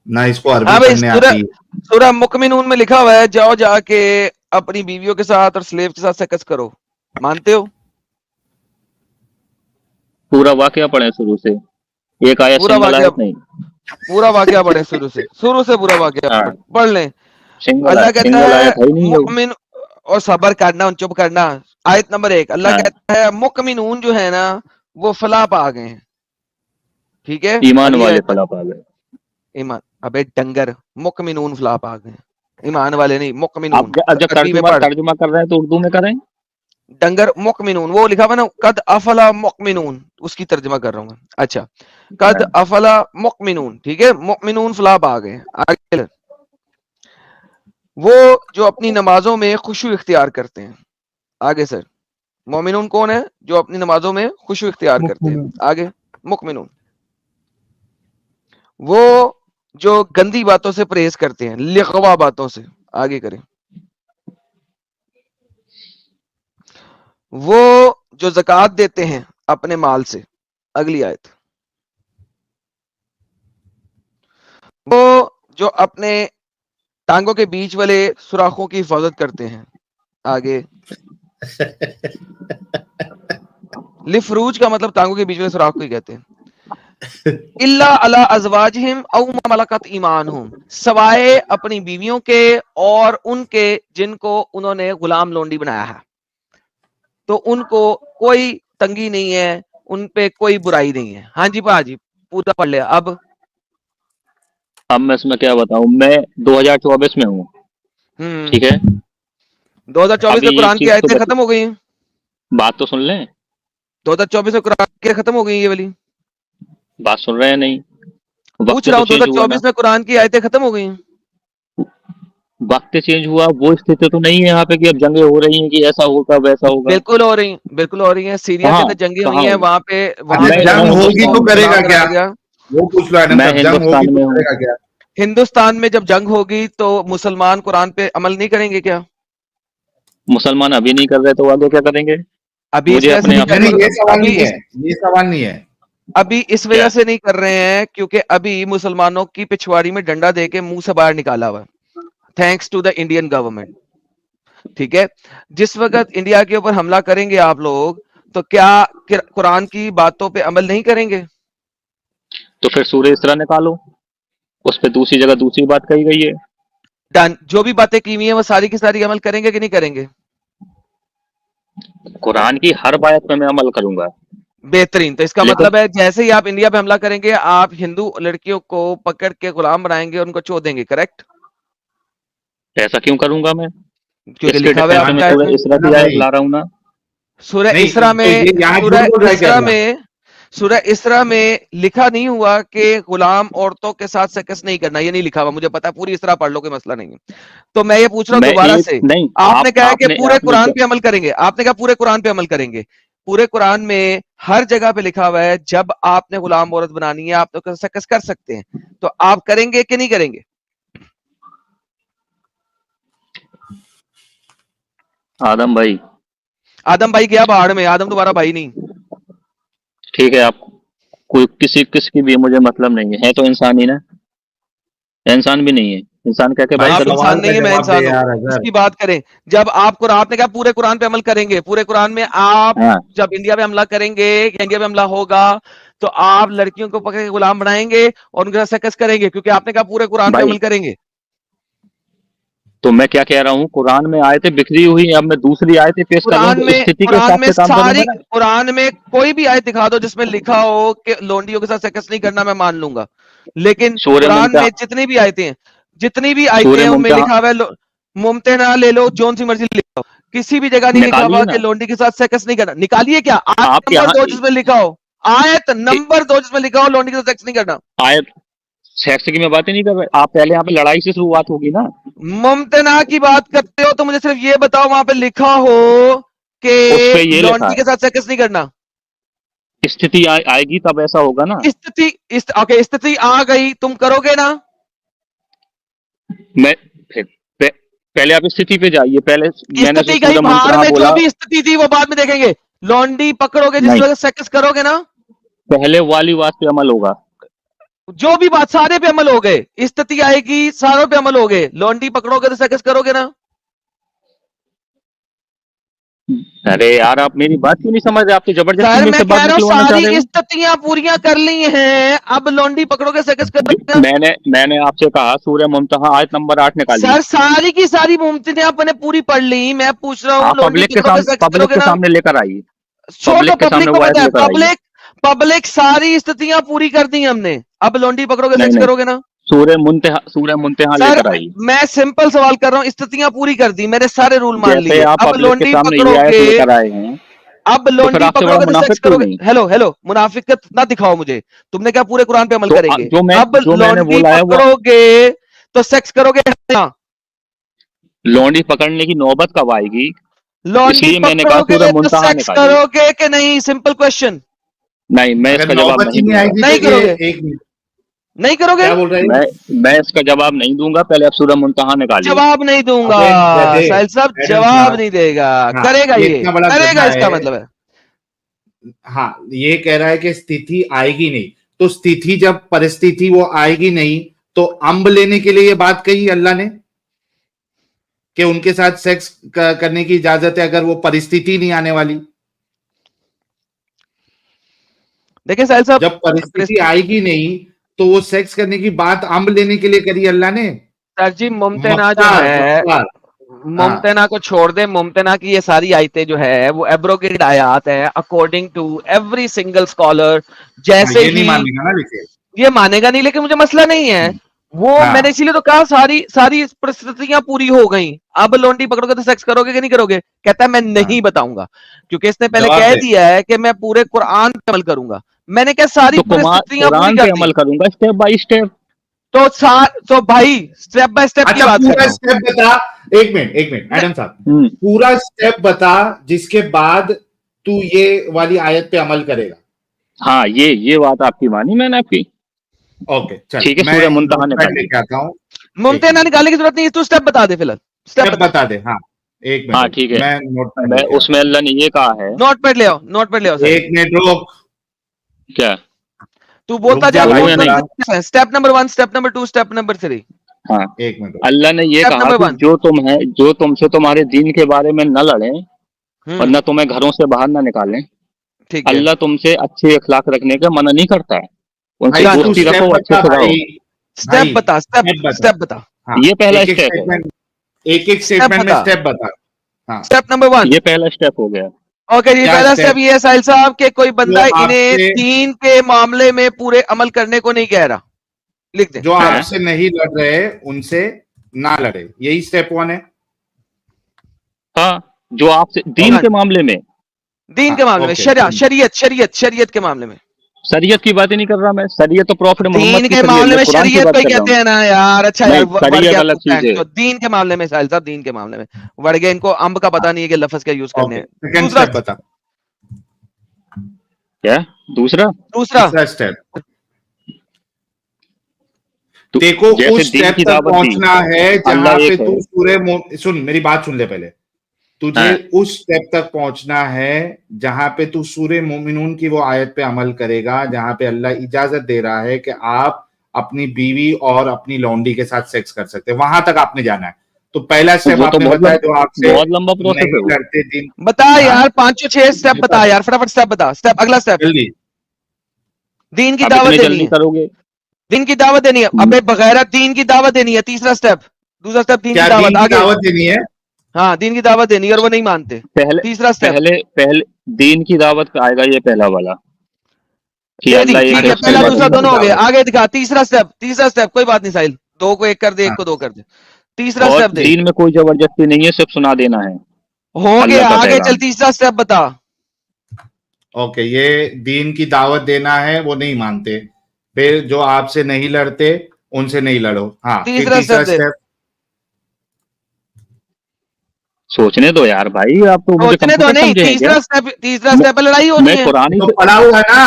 ना इसको हाँ अरबी भाई, पढ़ने आती है। सूरह मुकमिनून में लिखा हुआ है, जाओ जाके अपनी बीवियों के साथ और स्लेव के साथ सेक्स करो। मानते हो? पूरा वाकया पढ़े शुरू से, एक आयत पूरा सिंगल वाकया, आयत नहीं। पूरा वाकया पढ़े शुरू से, शुरू से पूरा वाकया हाँ, पढ़ लें। सिंगल अल्लाह कहता सिंगल है आयत है ही नहीं वो। मुकमिन, और सबर करना, चुप करना। आयत नंबर 1 अल्लाह हाँ, कहता है मुकमिनून जो है ना वो फलाह पा गए हैं। ठीक है, ईमान अगली वाले आयत। फला पा गए। ईमान, अबे डंगर, मुकमिनून फलाह पा गए हैं, ईमान वाले नहीं, अब मुकमिनून। अब जब अरबी में तर्जुमा पढ़, तर्जुमा कर रहे हैं तो उर्दू में करें। डंगर मुकमिनून, वो लिखा हुआ ना कद अफला मुकमिनून, उसकी तर्जमा कर रहा हूं मैं। अच्छा, कद हाँ, अफला मुकमिनून, ठीक है, मुकमिनून फलाह पा गए। आगे, वो जो अपनी नमाजों में खुशू इख्तियार करते हैं। आगे सर, मोमिनून कौन है? जो अपनी नमाजों में खुशू इख्तियार करते हैं। आगे, मुकमिनून वो जो गंदी बातों से परहेज करते हैं, लिगवा बातों से। आगे करें, वो जो ज़कात देते हैं अपने माल से। अगली आयत, वो जो अपने टांगों के बीच वाले सुराखों की हिफाजत करते हैं। आगे, लिफरूज का मतलब टांगों के बीच वाले सुराख को ही कहते हैं। इल्ला अला अजवाजहिम औ मा मलकत ईमानहुम, सवाए अपनी बीवियों के और उनके जिनको उन्होंने गुलाम लोंडी बनाया है, तो उनको कोई तंगी नहीं है, उन पे कोई बुराई नहीं है। हाँ जी भाजी, पूरा पढ़ लिया। अब मैं इसमें क्या बताऊं, मैं 2024 में हूँ। ठीक है, 2024 अभी में एक कुरान की चीज तो आयतें खत्म हो गई हैं। बात तो सुन लें। 2024 में कुरान की खत्म हो गई ये वाली। बात सुन रहे हैं नहीं? पूछ वक्त रहा तो हूँ, चेंज हुआ ना। 2024 में कुरान की आयतें खत्म हो गई हैं। वक्त चेंज हुआ, वो स्थिति तो नहीं है यहाँ पे कि अब जंगें हो रही हैं कि ऐसा होगा वैसा होगा। बिल्कुल हो रही, बिल्कुल हो रही है। सीरिया के कहाँ? अंदर जंगे हुई कहाँ हैं, हुई? वहां अरे पे मैं जंग होगी मुस्लिमों तो को हिंदुस्तान गुलाम करेगा क्या? बनाया गया। वो पूछ लो एडम मैं साहब, जंग होगी हिंदुस्तान तो में हूँ। करेगा क्या? हिंदुस्तान में जब जंग होगी तो मुसलमान कुरान पे अमल नहीं करेंगे क्या? मुसलमान अभी नहीं कर रहे तो आगे क्या करेंगे? अभी इस मुझे वजह से अपने नहीं आप नहीं से कर, नहीं, ये सवाल अभी नहीं है, इस ये सवाल नहीं है। अभी इस क्या वजह से नहीं कर रहे हैं क्योंकि अभी मुसलमानों की पिछवाड़ी में डंडा देके मुंह से बाहर निकाला हुआ, thanks to the Indian government. ठीक है, जिस वक्त इंडिया के ऊपर हमला करेंगे आप लोग, तो क्या कुरान की बातों पे अमल नहीं करेंगे? तो फिर सूर्य इसरा निकालो, उस पे दूसरी जगह दूसरी बात कही गई है। डन, जो भी बातें की हुई है वो सारी की सारी अमल करेंगे कि नहीं करेंगे? कुरान की हर बात पे मैं अमल करूंगा। बेहतरीन। तो इसका लेकिन मतलब है जैसे ही आप इंडिया पे हमला करेंगे, आप हिंदू लड़कियों को पकड़ के गुलाम बनाएंगे और उनको छोड़ देंगे, करेक्ट? ऐसा क्यों करूंगा मैं? क्योंकि इसके लिखा हुआ है डिफेंस में आपकी मानते आयत सूर्य में। इसरा ना की आयत भाई? ला रहा हूं ना। सूरह नहीं इसरा तो में, ये यहाँ झूठ बोल रहा है क्या अल्लाह? सूरह इसरा में लिखा नहीं हुआ कि गुलाम औरतों के साथ सेक्स नहीं करना, ये नहीं लिखा हुआ, मुझे पता है। पूरी इसरा पढ़ लो, कोई मसला नहीं है। तो मैं ये पूछ रहा हूं मैं दोबारा एक से, नहीं, आपने आप कहा है कि आपने पूरे आपने कुरान पे अमल करेंगे, आपने कहा पूरे कुरान पे अमल करेंगे। पूरे कुरान में हर जगह पे लिखा हुआ है जब आपने गुलाम औरत बनानी है आप तो सेक्स कर सकते हैं, तो आप करेंगे कि नहीं करेंगे? आदम भाई, आदम भाई गया भाड़ में, आदम तुम्हारा भाई नहीं। ठीक है, आप कोई किसकी भी मुझे मतलब नहीं है तो इंसान ही ना। इंसान भी नहीं है, इंसान कह के भाई बात आप करूं। इंसान सवाल का नहीं है, मैं जवाब दे इंसान हूं, यार अगर। उसकी बात करें। जब आपको, आपने कहा पूरे कुरान पे अमल करेंगे, पूरे कुरान में आप हाँ, जब इंडिया पे हमला करेंगे या इंडिया पे हमला होगा, तो आप लड़कियों को पकड़ के गुलाम बनाएंगे और उनके साथ सेक्स करेंगे, क्योंकि आपने कहा पूरे कुरान पे भाई अमल करेंगे। तो मैं क्या कह रहा हूँ, कुरान में आयतें बिखरी हुई हैं, अब मैं दूसरी आयतें पेश कर रहा हूँ तो स्थिति के हिसाब से काम करूंगा ना। कुरान में कोई भी आयत दिखा दो जिसमें लिखा हो कि लोंडियों के साथ सेक्स नहीं करना, मैं मान लूंगा। लेकिन सूर्य कुरान मुमता में जितनी भी आयतें हैं, जितनी भी आयतें सूर्य हैं उनमें मुमता लिखा हुआ है मुमतना ले लो, जोन सी मर्जी लिखो, किसी भी जगह नहीं लिखा निकालिए हुआ कि ना। लोंडी के साथ सेक्स नहीं करना। निकालिए क्या? आयत आप नंबर यहाँ 2 जिसमें लिखा हो, आयत नंबर 2 जिसमें लिखा हो लोंडी के साथ सेक्स नहीं करना। आयत सेक्स की मैं बातें नहीं कर रहा, आप पहले यहाँ पे लड़ाई से शुरुआत होगी ना। मुमतना की बात करते हो तो मुझे सिर्फ ये बताओ वहां पे लिखा हो कि उस पे ये लिखा लौंडी के साथ सेक्स नहीं करना। है, स्थिति आएगी तब ऐसा होगा ना। ओके, स्थिति आ गई, तुम करोगे ना? मैं फिर पहले आप स्थिति पे जाइए, पहले मैंने जो स्थिति गई सूर्य भाड़ मुमता में, जो बोला। भी स्थिति थी वो बाद में देखेंगे। लौंडी पकड़ोगे, जिस नहीं, वक्त सेक्स करोगे ना, पहले वाली बात पे अमल होगा। जो भी बात सारे पे अमल हो गए, स्थिति आएगी सारों पे अमल हो गए, लॉन्डी पकड़ोगे तो सेक्स करोगे ना? अरे यार आप मेरी बात क्यों नहीं समझ रहे? आप तो जबरदस्ती सर मेरे मैं से बात कह रहा हूं निकलवाना चाह रहे सारी हो। स्थितियां पूरियां कर ली हैं, अब लॉन्डी पकड़ोगे सेक्स करोगे ना? मैंने आपसे कहा सूर्य मुमतहा आयत नंबर 8 निकालिए। सर सारी की सारी मुमकिन आपने पूरी पढ़ ली, मैं पूछ रहा हूँ आप लॉन्डी पकड़ोगे सेक्स पब्लिक करोगे के ना? सामने लेकर आइए। छोड़ दो, पब्लिक के पब्लिक सामने को वो आयत पता है, लेकर आइए। पब्लिक सारी स्थितियां पूरी कर दी हमने, अब लॉन्डी पकड़ोगे नहीं सेक्स नहीं, करोगे ना? सूर्य मुमतहा सर लेकर आइए। मैं सिंपल सवाल कर रहा हूं, स्थितियां पूरी कर दी, मैंने सारे रूल मान जैसे लिए, आप अब पब्लिक के लॉन्डी सामने ये आयत पकड़ोगे, लेकर आए हैं, अब तो फिर लॉन्डी आपसे बड़ा पकड़ोगे तो सेक्स मुनाफिक क्यों करोगे? नहीं? हेलो हेलो, मुनाफिकत ना दिखाओ मुझे, तुमने क्या पूरे कुरान पे अमल तो करेंगे? अब जो मैंने लॉन्डी बोला है वो, पकड़ोगे तो सेक्स करोगे ना? लौंडी पकड़ने की नौबत कब आएगी? लॉन्डी इसलिए मैंने कहा सूर्य पकड़ोगे तो मुमतहा सेक्स निकालिए। करोगे कि नहीं? Simple question. नहीं, मैं अगर इसका जवाब नौबत ही नहीं नहीं दूंगा। आएगी नहीं तो ये करोगे? एक मिनट, नहीं करोगे? क्या बोल रहे मैं हैं? मैं इसका जवाब नहीं दूंगा। पहले आप सूर्य मुमतहा निकालिए। जवाब नहीं दूंगा। अबे गधे, साहिल साहब मैडम जवाब साहब, नहीं देगा, हाँ करेगा, ये ये इतना बड़ा करेगा, गधा इसका है। मतलब है। हाँ ये कह रहा है कि स्थिति आएगी नहीं, तो स्थिति जब परिस्थिति वो आएगी नहीं, तो अम्ब लेने के लिए ये बात कही अल्लाह ने कि उनके साथ सेक्स करने की इजाजत है अगर वो परिस्थिति नहीं आने वाली। देखिए साहिल साहब, जब परिस्थिति आएगी नहीं तो वो सेक्स करने की बात अम्ब लेने के लिए करी अल्लाह ने। सर जी मुमतना जो मक्कार है, मक्कार, हाँ मुमतना को छोड़ दे, मुमतना की ये सारी आयतें जो है वो एब्रोगेटेड आयात है according to every single scholar. हाँ, जैसे ये नहीं ही मानेगा ना लिखे। ये मानेगा नहीं, लेकिन मुझे मसला नहीं है वो, मैंने हाँ इसीलिए तो कहा सारी सारी परिस्थितियां पूरी हो गई, अब लॉन्डी पकड़ोगे तो सेक्स करोगे कि नहीं करोगे? कहता है मैं हाँ, नहीं बताऊंगा, क्योंकि इसने पहले जवाब कह दे। दिया है कि मैं पूरे कुरान पे अमल करूंगा। मैंने क्या सारी तो परिस्थितियां पूरी कुरान कर पे दी? अमल करूंगा स्टेप बाय स्टेप। तो भाई स्टेप बाय स्टेप की अच्छा बात कर पूरा रहा हूं। स्टेप बता, एक मिनट मैडम साहब, हम्म, पूरा स्टेप बता जिसके बाद तू ये वाली आयत पे अमल करेगा। हाँ ये बात आपकी मानी मैंने आपकी। ओके चल, ठीक है, मैं सूर्य मुमतहा नोटपैड निकालिए। लेके आता हूँ। एक मुमतना मिनट, निकालने की जरूरत नहीं है, तू स्टेप बता दे फिलहाल, स्टेप स्टेप बता। बता दे। हाँ एक मिनट हाँ रुक, ठीक है, मैं नोटपैड मैं लेके आता उसमें अल्लाह ने ये कहा है। नोटपैड ले आओ, नोटपैड ले आओ हूँ। साहिल। एक मिनट रुक, तू क्या? रुक बोलता जा, जा भाई बोलूं या नहीं? थोड़ा। Step number 1, step number 2, step number 3। हाँ, एक मिनट रुक। अल्लाह ने ये स्टेप कहा नंबर कि 1। जो तुमसे तुम्हारे दीन के बारे में न लड़े और न तुम्हें घरों से बाहर न निकालें। ठीक है, अल्लाह तुमसे अच्छे अखलाक रखने का मना नहीं करता है, उनसे भाई तू दोस्ती स्टेप रखो, अच्छे बता से रहो। भाई, स्टेप भाई बता, स्टेप स्टेप बता। स्टेप बता, हाँ ये पहला एक एक स्टेप है। स्टेटमेंट, एक एक स्टेप स्टेटमेंट में बता। स्टेप बता। हाँ स्टेप नंबर 1। ये पहला स्टेप हो गया। ओके जी, क्या पहला स्टेप? स्टेप ये है साहिल साहब कि कोई बंदा जो इन्हें आपसे दीन के मामले में पूरे अमल करने को नहीं कह रहा, लिख दे। जो है? आपसे नहीं लड़ रहे उनसे ना लड़े, यही स्टेप 1 है। हाँ, जो आपसे दीन के मामले में, दीन के हाँ मामले में, ओके, शरीयत के मामले में। शरीयत की बात ही नहीं कर रहा मैं। शरीयत तो प्रॉफिट मोहम्मद दीन की के शरीयत, मामले मैं में कुरान की शरीयत बात को ही कर रहा कहते हूँ। हैं ना यार। अच्छा नहीं, यार, बढ़ शरीयत गया अलग तू चीज है। तो दीन के मामले में साहिल साहब, दीन के मामले में बढ़ गया। इनको अम्ब का पता नहीं है कि लफ्ज क्या यूज करने ओके हैं। सेकंड दूसरा स्टेप बता। क्या? दूसरा? दूसरा तीसरा स्टेप, तो देखो जैसे उस दीन स्टेप की तक दावत दी, पहुंचना है अल्लाह जहां पे एक है। तू सुन मेरी बात सुन ले पहले। तुझे हाँ, उस स्टेप तक पहुंचना है जहां पे तू सूरे मोमिनून की वो आयत पे अमल करेगा जहां पे अल्लाह इजाजत दे रहा है कि आप अपनी बीवी और अपनी लौंडी के साथ सेक्स कर सकते हैं, वहां तक आपने जाना है। तो पहला तो स्टेप वो तो आपने बताया जो आपसे बहुत लंबा प्रोसेस है नहीं वो। लड़ते दिन। बता हाँ यार, 5-6 स्टेप बता यार, फटाफट स्टेप बता। स्टेप, अगला स्टेप, जल्दी। दीन की अब दावत इतने देनी जल्दी है, करोगे? दीन की दावत देनी है। अबे बगैर दीन की दावत देनी है, तीसरा स्टेप। दूसरा स्टेप दीन की क्या दावत, दीन की आगे। दावत देनी है? हाँ, दीन की दावत देनी है और वो नहीं मानते। पहले तीसरा स्टेप पहले पहले दीन की दावत का आएगा, ये पहला वाला कि दे दी, अल्लाह एक ठीक है, है, उसके पहला बाद दूसरा दीन की दोनों हो गए, दावत। आगे दिखा। तीसरा स्टेप कोई बात नहीं साहिल, 2 को 1 कर दे, 1 हाँ को 2 कर दे। तीसरा और स्टेप दे, दीन में कोई जबरदस्ती नहीं है, सिर्फ सुना देना है हो अल्लाह गया, का आगे चल, पैगाम। तीसरा स्टेप बता। ओके, ये दीन की दावत देना है, वो नहीं मानते, फिर जो आपसे नहीं लड़ते उनसे नहीं लड़ो। हाँ फिर तीसरा तीसरा स्टेप दे, स्टेप। सोचने दो यार भाई, आप तो मुझे सोचने दो कंप्यूटर नहीं। समझे हैं क्या? तीसरा मैं, स्टेप पे लड़ाई होनी मैं है, कुरानी तो से। पढ़ा हुआ है ना,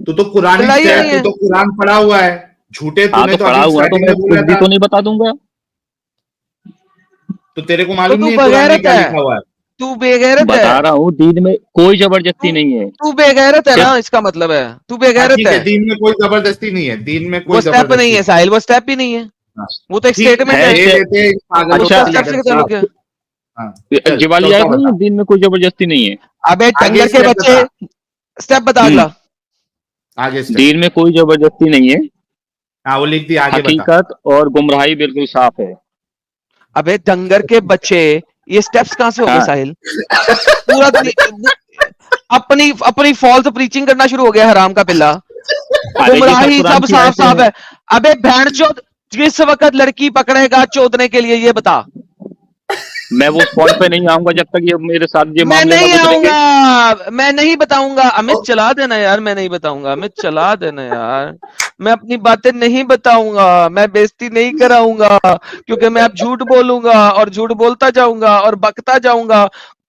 तू तो कुरानी लड़ाई से, होनी तू है। तो कुरान पढ़ा हुआ है। झूठे हाँ तूने तो तो पढ़ा अभी हुआ है तो स्टार्टिंग मैं में बोला कुछ भी था। तो नहीं बता दूंगा। तो तेरे को तो मालूम तू नहीं है कुरान में बगैरत क्या है, लिखा हुआ है? तू बेगैरत बता है, रहा हूँ, दीन में कोई जबरदस्ती नहीं है। तू बेगैरत है सिर्फ ना, इसका मतलब है तू हाँ, बेगैरत ठीक है, है। दीन में कोई जबरदस्ती नहीं है, दीन में वो कोई स्टेप नहीं जबरदस्ती है नहीं साहिल, वो स्टेप ही नहीं है, हाँ, वो तो एक ठीक स्टेटमेंट है है। ले लेते हैं इस पागल वो को तो अच्छा, स्टेप यादव से ताल्लुक साहब। है। हाँ, चल ये वाली चौथा आयत नहीं बता, है, दीन में कोई जबरदस्ती नहीं है। अबे आगे डंगर के स्टेप बच्चे, बता, स्टेप बता हम्म अगला। आगे स्टेप। दीन में कोई जबरदस्ती नहीं है। हाँ वो लिख दी, आगे बता। हकीकत और गुमराही बिल्कुल साफ है। अबे डंगर के बच्चे, ये स्टेप्स कहां से हो गए हाँ, साहिल? पूरा अरे अपनी अपनी फॉल्स प्रीचिंग करना शुरू हो गया, हराम का पिल्ला। अरे ये सब गुमराही कुरान सब की साफ आयतें साफ हैं। है। अबे भैंस चोद, किस वक्त लड़की पकड़ेगा चोदने के लिए, ये बता। मैं वो उस पॉइंट पे नहीं आऊंगा जब तक ये मेरे साथ ये मैं मामले ना नहीं गुजरेंगे। आऊंगा, मैं नहीं बताऊंगा। अमित चला देना यार, मैं नहीं बताऊंगा, अमित चला देना यार। मैं अपनी बातें नहीं बताऊंगा, मैं बेइज्जती नहीं कराऊंगा, क्योंकि मैं अब झूठ बोलूंगा और झूठ बोलता जाऊंगा और बकता जाऊंगा।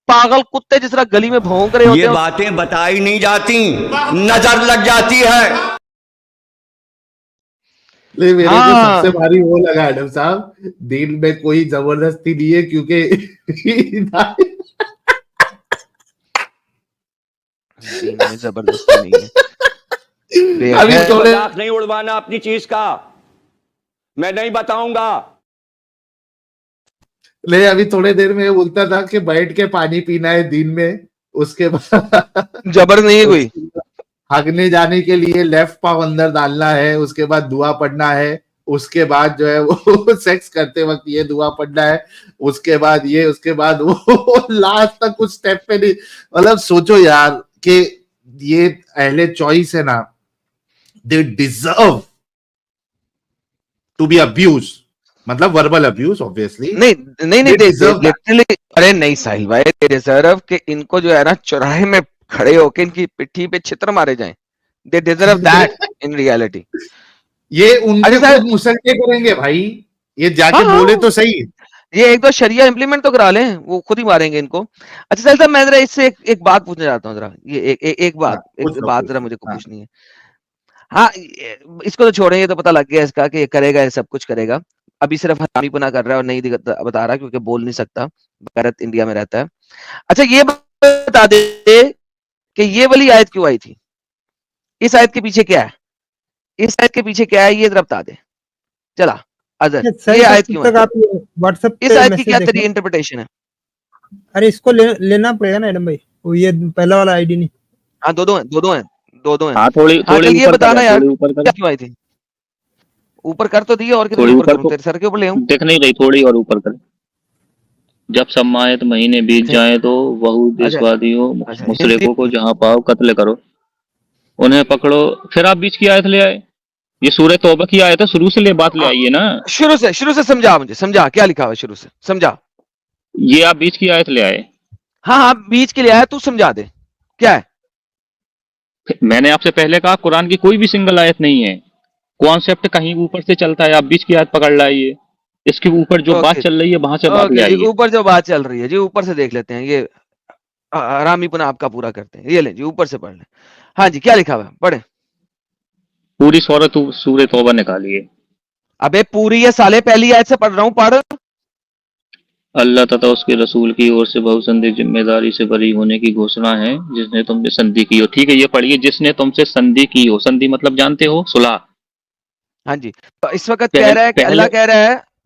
पागल कुत्ते जिस तरह गली में भौंक रहे होते ये हैं। बातें बताई नहीं जाती, नजर लग जाती है। ले मेरे को सबसे हाँ, भारी वो लगा मैडम साहब, दीन में कोई जबरदस्ती नहीं है क्योंकि दीन में जबरदस्ती नहीं है। अभी बेखैर, थोड़े मजाक नहीं उड़वाना अपनी चीज का, मैं नहीं बताऊंगा। ले अभी थोड़े देर में ये बोलता था कि बैठ के पानी पीना है दिन में, उसके बाद जबर नहीं है कोई। उसके बाद हगने जाने के लिए लेफ्ट पाव अंदर डालना है, उसके बाद दुआ पढ़ना है, उसके बाद जो है वो सेक्स करते वक्त ये दुआ पढ़ना है, उसके बाद ये, उसके बाद वो लास्ट तक कुछ स्टेप पे नहीं। मतलब सोचो यार कि ये अहले चॉइस है ना, they deserve to be abuse, मतलब वर्बल अब्यूज ऑब्वियसली, नहीं नहीं नहीं, दे डिजर्व दैट। लिटरली। अरे नहीं साहिल भाई, दे डिजर्व कि इनको जो है ना चौराहे में खड़े होके इनकी पिट्ठी पे छित्र मारे जाएं। They deserve that in reality. ये उनके अच्छा खुद सर, मुसल्ले करेंगे भाई, ये हाँ जाके बोले हाँ, तो सही। ये एक दो शरिया इंप्लीमेंट तो करा लें, वो खुद ही मारेंगे इनको। अच्छा साहिल साहब, मैं जरा इससे एक बात पूछना चाहता हूँ जरा, ये हाँ, एक पूछ लो बात पूछ जरा लो, मुझे को हाँ पूछनी है। हाँ, इसको तो छोड़ें, ये तो पता लग गया इसका कि ये करेगा, ये सब कुछ करेगा। अभी सिर्फ हरामीपना कर रहा है और नहीं बता रहा क्योंकि बोल नहीं सकता, भारत इंडिया में रहता है। अच्छा ये बता दे कि ये वाली आयत क्यों आई थी? इस आयत के पीछे क्या है? इस आयत के पीछे क्या है, ये जरा बता दे। चला अजहर, सही ये सब आयत तब क्यों तक है? आप व्हाट्सएप इस पे आयत की मैसेज क्या देखना। तेरी इंटरप्रिटेशन है? अरे इसको लेना पड़ेगा ना एडम भाई, वो ये पहला वाला आईडी नहीं। हाँ, दो हैं। हाँ, थोड़ी हाँ थोड़ी चल, ये ऊपर कर, बताना यार, थोड़ी ऊपर कर, क्या क्यों आई थी? ऊपर कर तो दिए, और कितनी थोड़ी ऊपर ऊपर करूं, को तेरे सर के ऊपर ले आऊं? दिख नहीं रही, थोड़ी और ऊपर कर। जब सम्मानित महीने बीत अच्छा जाएं तो वहू अच्छा देशवादियों अच्छा, हिंदी मुशरिकों को जहां पाओ कत्ल करो, उन्हें पकड़ो। फिर आप बीच की आयत ले आए। ये सूरह तौबा की आयत है, शुरू से ले बात ले हाँ, आइए ना। शुरू से समझा, मुझे समझा क्या लिखा हुआ है, शुरू से समझा। ये आप बीच की आयत ले आए। हाँ हाँ, बीच के लिए आया, तू समझा दे क्या है। मैंने आपसे पहले कहा कुरान की कोई भी सिंगल आयत नहीं है, कॉन्सेप्ट कहीं ऊपर से चलता है, आप बीच की आयत पकड़ लाइए। इसके ऊपर जो बात ओके चल रही है वहां से बात ले ओके जी, आइए। ऊपर जो बात चल रही है जी, ऊपर से देख लेते हैं। ये हरामीपना आपका पूरा करते हैं, ये ले जी, ऊपर से पढ़ ले। हाँ जी, क्या लिखा हुआ है, पढ़े। पूरी सूरह तौबा निकालिए। अबे पूरी ये साले पहली आयत से पढ़ रहा हूँ, पढ़। अल्लाह तथा उसके रसूल की ओर से बहुसंधि जिम्मेदारी से बरी होने की घोषणा है जिसने तुमसे संधि की हो। ठीक है, ये पढ़िए, जिसने तुमसे संधि की हो। संधि मतलब जानते हो, सुलह। हाँ जी, तो इस वक्त कह पहले रहा है कि पहले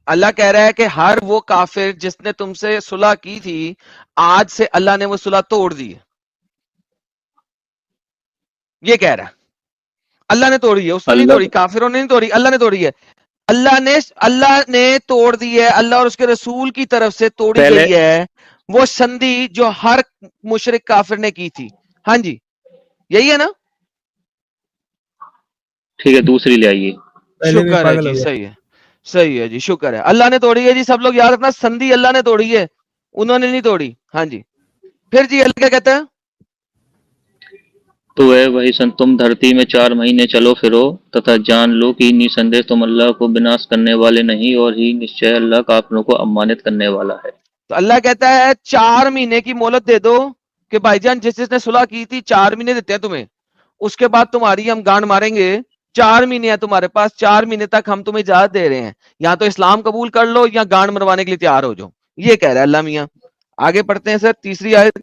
अल्लाह कह रहा है कि हर वो काफिर जिसने तुमसे सुलह की थी, आज से अल्लाह ने वो सुलह तोड़ दी है। ये कह रहा है, अल्लाह ने तोड़ी है, उसने नहीं अल्लाह तोड़ी, काफिरों ने नहीं तोड़ी, अल्लाह ने तोड़ी है। अल्लाह ने तोड़ दी है, अल्लाह और उसके रसूल की तरफ से तोड़ी पहले गई है वो संधि जो हर मुशरिक काफिर ने की थी। हाँ जी, यही है ना? ठीक है, दूसरी ले आइए। पहले भी शुक्र है पागल हो जी, गया। सही है जी, शुक्र है, अल्लाह ने तोड़ी है जी। सब लोग याद रखना, संधि अल्लाह ने तोड़ी है, उन्होंने नहीं तोड़ी। हाँ जी, फिर जी अल्लाह क्या कहता है? तो वह वही तुम धरती में 4 महीने चलो फिरो तथा जान लो कि निसंदेह तुम अल्लाह को विनाश करने वाले नहीं, और ही निश्चय अल्लाह काफिरों को अपमानित करने वाला है। तो अल्लाह कहता है 4 महीने की मोहलत दे दो कि भाईजान जिसने सुलह की थी 4 महीने देते हैं तुम्हें, उसके बाद तुम्हारी हम गांड मारेंगे। 4 महीने है तुम्हारे पास, 4 महीने तक हम तुम्हें इजाजत दे रहे हैं, या तो इस्लाम कबूल कर लो या गांड मरवाने के लिए तैयार हो जाओ। ये कह रहा है अल्लाह मियां। आगे पढ़ते हैं सर, तीसरी आयत।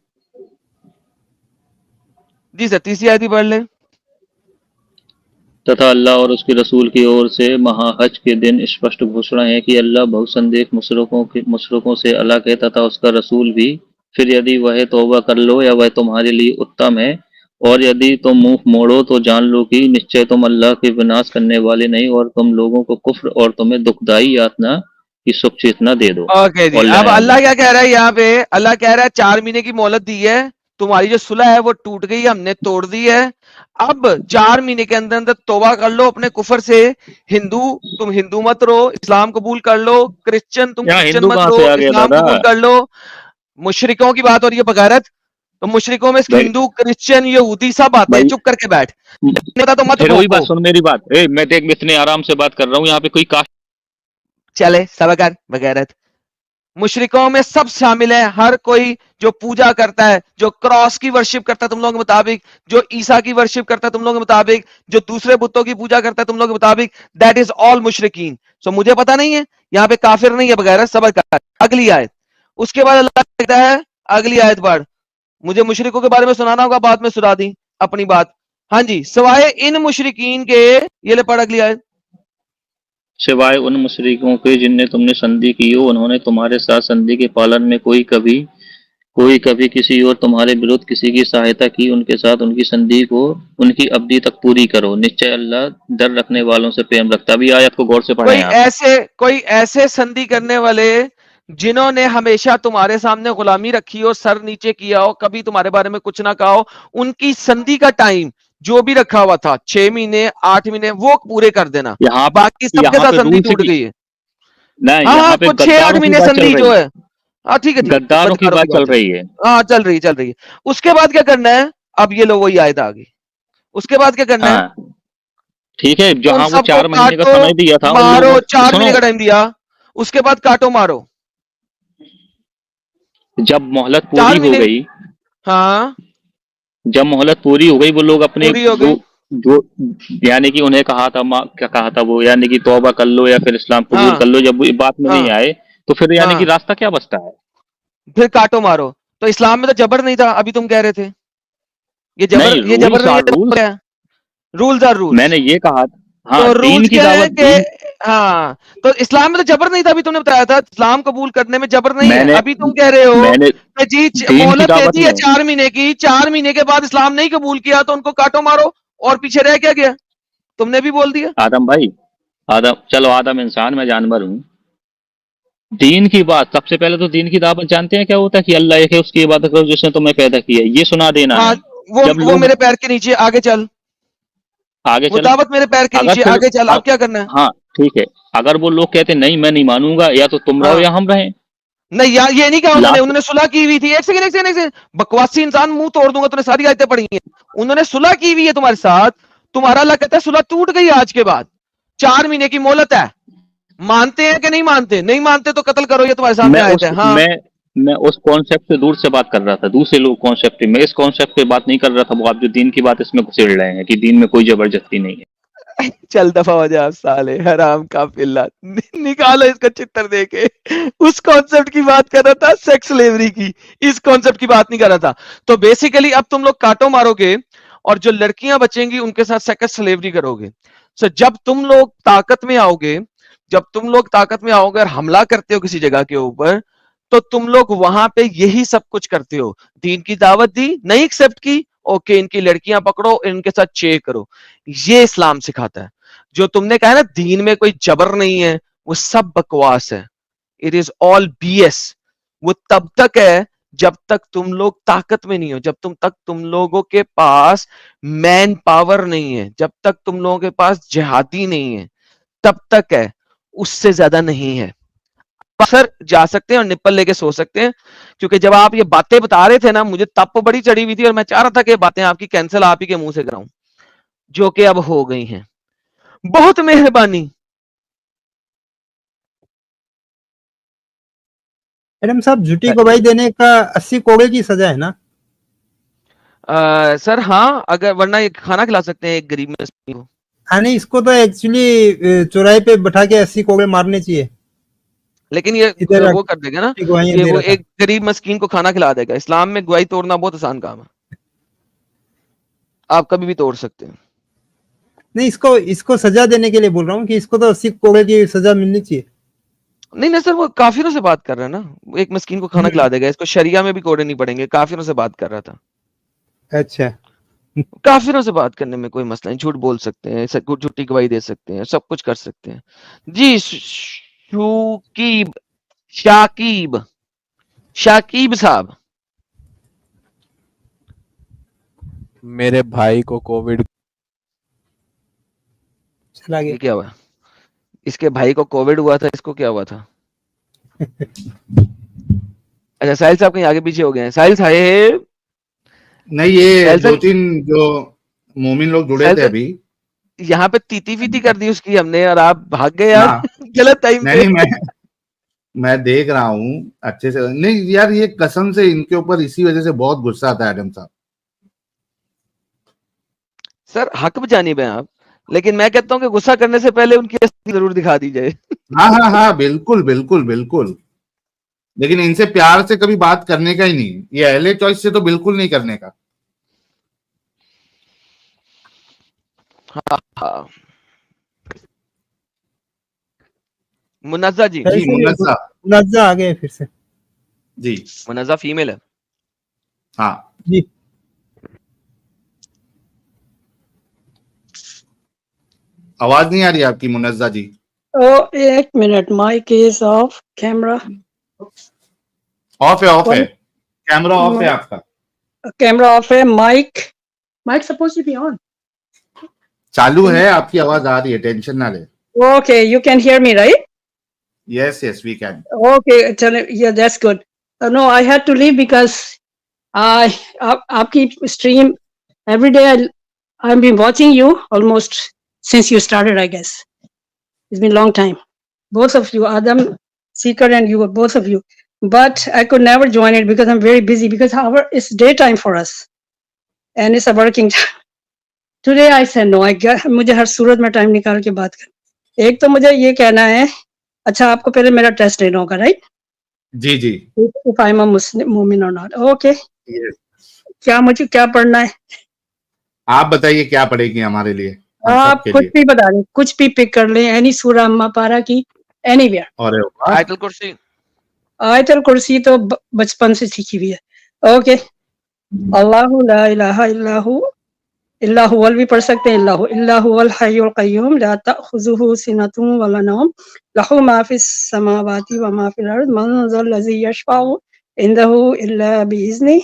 जी सर, तीसरी आयत ही पढ़ लें। तथा अल्लाह और उसके रसूल की ओर से महाहज के दिन स्पष्ट घोषणा है कि अल्लाह बहुसंदेह मुशरिकों से अलग है तथा उसका रसूल भी। फिर यदि वह तौबा कर लो या वह तुम्हारे लिए उत्तम है, और यदि तुम मुंह मोड़ो तो जान लो कि निश्चय तुम अल्लाह के विनाश करने वाले नहीं, और तुम लोगों को कुफ्र और तुम्हें दुखदाई यातना की शुभ चेतना दे दो। ओके जी, और अब लाया अल्लाह क्या कह रहा है यहाँ पे? अल्लाह कह रहा है 4 महीने की मोहलत दी है, तुम्हारी जो सुलह है वो टूट गई, हमने तोड़ दी है। अब 4 महीने के अंदर अंदर तौबा कर लो अपने कुफर से। तुम हिंदू मत रहो, इस्लाम कबूल कर लो। क्रिश्चियन, तुम यहाँ क्रिश्चियन हिंदू मत कहाँ रहो, से आ गया इस्लाम दादा? कबूल कर लो। मुशरिकों की बात हो रही है बगैरत, तो मुशरिकों में भाई हिंदू, क्रिश्चियन, यहूदी सब आते हैं। भाई चुप करके बैठ, नहीं पता तो मत फिर वही बात भोंको। सुन, मेरी बात। मैं देख, इतने आराम से बात कर रहा हूँ, यहाँ पे कोई कास्ट चले सबकर बगैरत। मुशरिकों में सब शामिल है, हर कोई जो पूजा करता है, जो क्रॉस की वर्शिप करता है तुम लोगों के मुताबिक, जो ईसा की वर्शिप करता है तुम लोगों के मुताबिक, जो दूसरे बुतों की पूजा करता है तुम लोगों के मुताबिक, दैट इज ऑल मुशरिकीन। सो मुझे पता नहीं है, यहाँ पे काफिर नहीं है बगैर सबर का। अगली आयत, उसके बाद अल्लाह कहता है, अगली आयत पढ़। मुझे मुशरिकों के बारे में सुनाना होगा, बाद में सुना दी अपनी बात। हाँ जी, सिवाय इन मुशरिकीन के, ये ले पढ़ अगली आयत। सिवाय उन मुशरिकों के जिनने तुमने संधि की हो, उन्होंने तुम्हारे साथ संधि के पालन में कोई कभी किसी और तुम्हारे विरुद्ध किसी की सहायता की, उनके साथ उनकी संधि को उनकी अवधि तक पूरी करो। निश्चय अल्लाह डर रखने वालों से प्रेम रखता। अभी आयत को गौर से पढ़ें आप। कोई ऐसे संधि करने वाले जिन्होंने हमेशा तुम्हारे सामने गुलामी रखी हो, सर नीचे किया हो, कभी तुम्हारे बारे में कुछ ना कहा हो, उनकी संधि का टाइम जो भी रखा हुआ था 6 महीने 8 महीने, वो पूरे कर देना। यहाँ बाकी सबके यहाँ साथ पे संधि रूल्स टूट की गई है। नहीं, हाँ हाँ, यहाँ पे कुछ 6-8 गद्दारों की महीने बात चल संधि रही जो है। है। हाँ ठीक है, ठीक है, गद्दारों की बात चल रही है। हाँ चल रही है। उसके बाद क्या करना है? अब ये लो वही आयत आ गई। उसके बाद क्या करना है? हाँ ठीक है, उन जहाँ वो सबको 4 महीने का काटो समय दिया था उन मारो, लोगों, 4 सुनो, महीने का टाइम दिया, उसके बाद काटो मारो। जब मोहलत पूरी 4 हो महीने, गई, हाँ जब मोहलत पूरी हो गई, वो लोग अपने पूरी हो जो गई। जो यानी कि उन्हें कहा था, क्या कहा था वो, यानी कि तौबा कर लो या फिर इस्लाम कबूल कर हाँ लो, जब वो बात में नहीं हाँ आए, तो फिर यानी कि हाँ, रास्ता क्या बचता है? फिर काटो मारो। तो इस्लाम में तो जबर नहीं था, अभी तुम कह रहे थे नहीं, ये जबर रूल्स नहीं आर है तो रूल्स। क्या है? Rules are rules. मैंने ये कहा, हाँ, तो दीन रूल्स की क्या है दावत कि, दीन। हाँ, तो इस्लाम में तो जबर नहीं था, अभी तुमने बताया था इस्लाम कबूल करने में जबर नहीं है। मैंने अभी तुम कह रहे हो मैंने कि जी दीन की मोहलत दे दावत दी है में 4 महीने की, 4 महीने के बाद इस्लाम नहीं कबूल किया तो उनको काटो मारो, और पीछे रह क्या गया? तुमने भी बोल दिया। आदम भाई, आदम, चलो आदम इंसान, मैं जानवर हूँ। दीन की बात, सबसे पहले तो दीन की दावत जानते हैं क्या होता है? कि अल्लाह एक है, उसकी इबादत करो जिसने तुम्हें पैदा किया है, ये सुना देना हाँ, है। जब वो लोग मेरे पैर के नीचे, आगे चल। आगे वो चल, दावत मेरे पैर के अगर नीचे, फिर आगे चल, अब क्या करना है? हाँ ठीक है, अगर वो लोग कहते नहीं मैं नहीं मानूंगा, या तो तुम रहो हाँ, या हम रहें। नहीं यार, ये नहीं कहा उन्होंने। लास्ट उन्होंने सुलह की हुई थी। एक सेकंड, बकवासी इंसान, मुंह तोड़ दूंगा, तूने सारी आयतें पढ़ी हैं। उन्होंने सुलह की हुई है तुम्हारे साथ, तुम्हारा अल्लाह कहता है सुलह टूट गई आज के बाद, 4 महीने की मोहलत है। मानते हैं कि नहीं मानते? नहीं मानते तो कत्ल करो, ये तुम्हारे सामने मैं आयत उस है। हाँ मैं उस कॉन्सेप्ट से दूर से बात कर रहा था, दूसरे लोग कॉन्सेप्ट में, इस कॉन्सेप्ट पे बात नहीं कर रहा था। वो आप जो दीन की बात इसमें घुसेड़ रहे हैं कि दीन में कोई जबरदस्ती नहीं है। चल दफा हो जा साले हराम का पिल्ला, निकालो इसका चित्र देके। उस कॉन्सेप्ट की बात कर रहा था, सेक्स स्लेवरी की, इस कॉन्सेप्ट की बात नहीं कर रहा था। तो बेसिकली अब तुम लोग काटो मारोगे, और जो लड़कियां बचेंगी उनके साथ सेक्स स्लेवरी करोगे। सो जब तुम लोग ताकत में आओगे, और हमला करते हो किसी जगह के ऊपर, तो तुम लोग वहां पे यही सब कुछ करते हो। दीन की दावत दी, नहीं एक्सेप्ट की, ओके, इनकी लड़कियां पकड़ो, इनके साथ चे करो। ये इस्लाम सिखाता है। जो तुमने कहा ना दीन में कोई जबर नहीं है, वो सब बकवास है। It is all BS. वो तब तक है जब तक तुम लोग ताकत में नहीं हो, जब तुम लोगों के पास मैन पावर नहीं है, जब तक तुम लोगों के पास जिहादी नहीं है, तब तक है। उससे ज्यादा नहीं है। सर जा सकते हैं और निप्पल लेके सो सकते हैं, क्योंकि जब आप ये बातें बता रहे थे ना, मुझे तप बड़ी चढ़ी हुई थी, और मैं चाह रहा था कि बातें आपकी कैंसिल आप ही के मुंह से कराऊं, जो कि अब हो गई हैं। बहुत मेहरबानी। मैडम साहब, झूठी गवाही देने का 80 कोड़े की सजा है ना? सर हाँ, अगर वरना ये खाना खिला सकते हैं एक गरीब में हाँ नहीं, इसको तो एक्चुअली चौराहे पे बैठा के 80 कोड़े मारने चाहिए। लेकिन ये इधर वो कर देगा ना गवाहियां कि दे वो रहा था। एक गरीब मस्कीन को खाना खिला देगा। इस्लाम में गवाही तोड़ना बहुत आसान काम है, आप कभी भी तोड़ सकते हैं। नहीं, इसको इसको सजा देने के लिए बोल रहा हूँ कि इसको तो 80 कोड़े की सजा मिलनी चाहिए। नहीं नहीं सर, वो काफिरों से बात कर रहा है ना, वो एक मस्कीन को खाना खिला देगा, इसको शरिया में भी कोड़े नहीं पड़ेंगे। काफिरों से बात कर रहा था। अच्छा, काफिरों से बात करने में कोई मसला नहीं, झूठ बोल सकते हैं, झूठी गवाही दे सकते हैं, सब कुछ कर सकते हैं जी। शूकीब शाकीब शाकीब साहब, मेरे भाई को कोविड चला ये गया। क्या हुआ? इसके भाई को कोविड हुआ था, इसको क्या हुआ था? अच्छा साहिल साहब कहीं आगे पीछे हो गए हैं। साहिल साहेब, नहीं, ये साहिल दो साहब, तीन जो मोमिन लोग जुड़े साहिल थे साहब, अभी। यहाँ पे तीती फीती कर दी उसकी हमने और आप भाग गए यार हाँ, गलत टाइम नहीं पे। नहीं, मैं देख रहा हूँ अच्छे से। नहीं यार, ये कसम से इनके ऊपर इसी वजह से बहुत गुस्सा आता है एडम साहब। सर हक बजानिब है आप, लेकिन मैं कहता हूँ कि गुस्सा करने से पहले उनकी असली जरूर दिखा दी जाए। हाँ हाँ हाँ, बिल्कुल बिल्कुल बिल्कुल। लेकिन इनसे प्यार से कभी बात करने का ही नहीं, ये अहले चॉइस से तो बिल्कुल नहीं करने का। हाँ। मुन्नज़्ज़ा जी, जी मुन्नज़्ज़ा मुनज़्ज़ा आ गए फिर से। जी। मुन्नज़्ज़ा फीमेल है। हाँ जी, आवाज नहीं आ रही आपकी मुन्नज़्ज़ा जी। Oh, एक minute, mic is off, camera off है, कैमरा ऑफ है आपका। कैमरा ऑफ है, mic suppose to be on. चालू है, आपकी आवाज आ रही है, टेंशन ना ले। Okay, you can hear me right? Yes yes we can. Okay, चलो, yeah that's good. No, I had to leave because आपकी stream every day I have been watching you almost since you started, I guess it's been long time, both of you, Adam Seeker and you, both of you, but I could never join it because I'm very busy, because it's daytime for us and it's a working time. Today I said no, मुझे हर सूरत में time निकाल के बात कर। एक तो मुझे ये कहना है, अच्छा आपको पहले मेरा टेस्ट लेना होगा राइट? जी जी If I'm a Muslim mu'min or not, okay? yes. मुझे क्या पढ़ना है? आप बताइए क्या पढ़ेगी हमारे लिए, हम आप सबके कुछ लिए। भी बता दें, कुछ भी पिक कर लें, एनी सूरा अम्मा पारा की, एनीवेयर। और आयतुल कुर्सी, आयतुल कुर्सी तो बचपन से सीखी हुई है। ओके, अल्लाहु ला इलाहा इल्लाहु, इल्लाहु वल भी पढ़ सकते हैं, इल्लाहु वल हय्युल क़य्यूम ला तअखुज़ुहु सिनतुन वला नौम लहु मा फिस समावाति व मा फिल अर्ज़ मन ज़ल लज़ी यशफ़अु इंदहु इल्ला बिइज़्निहि